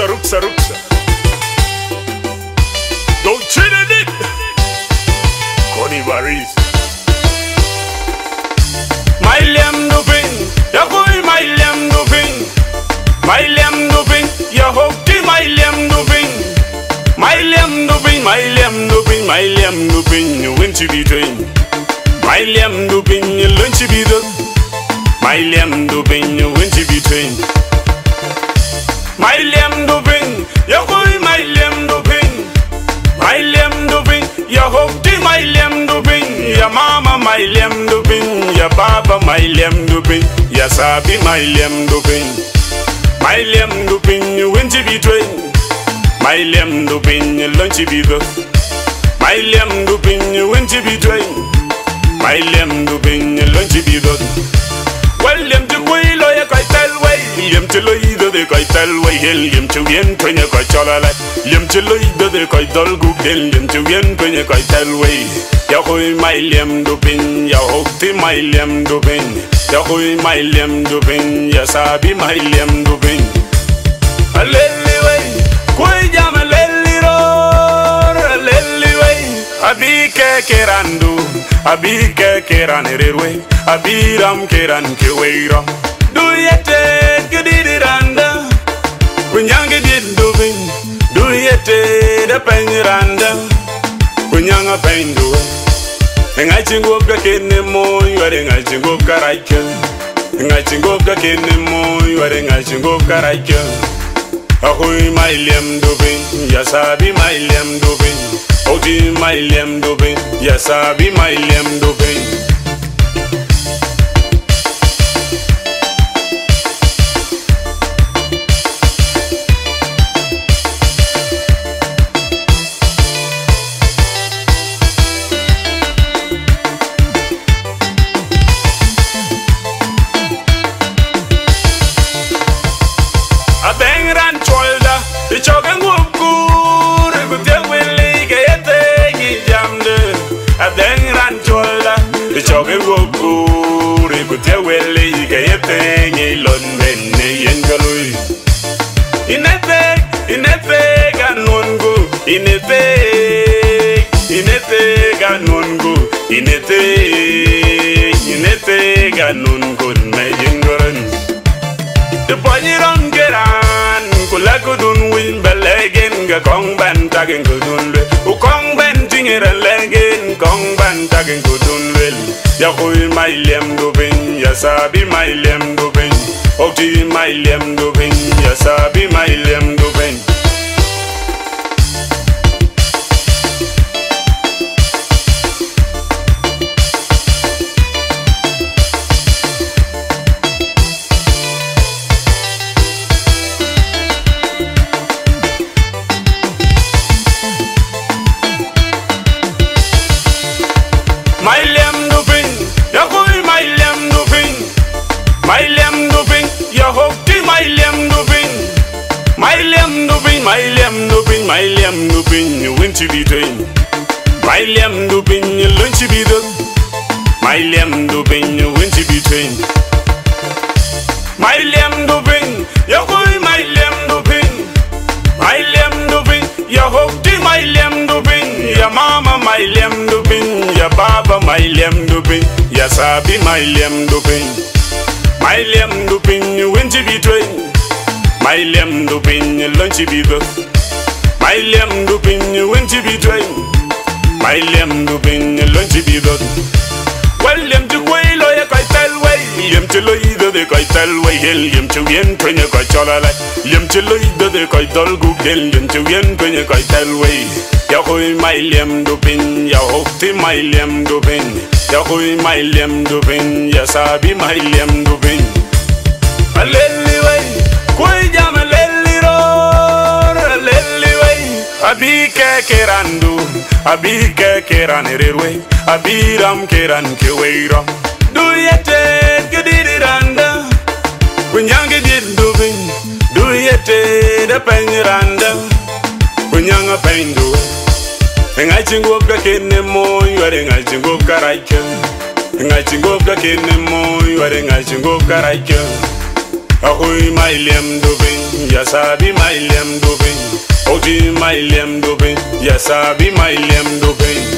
ruksa Don't cheat it Connie Baris My liam doping Ya koi my liam doping My liam doping Ya hokti my liam doping My liam doping My liam doping My liam doping You win to be trained My liam doping You learn to be the My liam doping You win to be trained My liam doping Ya koi my liam doping My liam doping Ya hokti my liam doping Ya mama my liam doping Ya baba my liam doping Ya sabi my liam doping My liam doping You win to be trained My liam doping You learn to be the My liam doping You win to be trained My liam doping You learn to be the Well liam to koi lo ya koi tell way Liam to lo ido de koi tell way Liam to yen kwenye koi chola lai Liam to lo ido de koi dol guk den Liam to yen kwenye koi tell way Ya koi my liam doping Ya hokti my liam doping Ya koi my liam doping Ya sabi my liam doping Aleli way Koi jama leli ror Aleli way Abi ke kerandu Abi ke keranirwe Abi ram keran keweira Do yete gidiranda Kunyange did doping Do yete da peniranda Kunyanga pendu Nga chingo ka kene mo Yore nga chingo ka raike Nga chingo ka kene mo Yore nga chingo ka raike Ahoy my liam doping Ya sabi my liam doping Oti my liam doping Ya sabi my liam doping Chogan wukur Kutia wili Gayete Gijamde Adeng ran chola Chogan wukur Kutia wili Gayete Gilon Benne Yengalui Inete Ganungu Inete Ganungu Inete Ganungu Meyengoran The Ponyiron Geran Kula kudun win belegen ga kong ban tagin kudun le u kong ban tingere legen kong ban tagin kudun le ya koi my liam doping ya sabi my liam doping oti my liam doping ya sabi my liam doping My liam doping, ya koi my liam doping My liam doping, ya hokti my liam doping My liam doping, my liam doping My liam doping, you win to be trained My liam doping, you learn to be the My liam doping, you win to be trained My liam doping, ya koi my liam doping My liam doping, ya hokti my liam doping Ya mama my liam doping Ya baba my liam doping Ya sabi my liam doping My liam doping You win to be trained My liam doping You learn to be the My liam doping You win to be trained My liam doping You learn to be the Well liam to koi lo ya koi tell way Liam to lo ido de koi tell way Liam to yen kwenye koi chola lai Liam to lo ido de koi dol guk den Liam to yen kwenye koi tell way Ya koi my liam doping Ya hokti my liam doping Ya koi my liam doping Ya sabi my liam doping Aleli way Koi jama leli ror Aleli way Abi ke kerandu Abi ke keranirwe Abi ram keran keweira Do yete gidiranda Kunyange did doping Do yete da peniranda Kunyanga pendu Nga chingo ka kene mo Yore nga chingo ka raike Nga chingo ka kene mo Yore nga chingo ka raike Ahoy my liam doping yes I be my lem doping. OG my lem doping, yes I be my lem doping.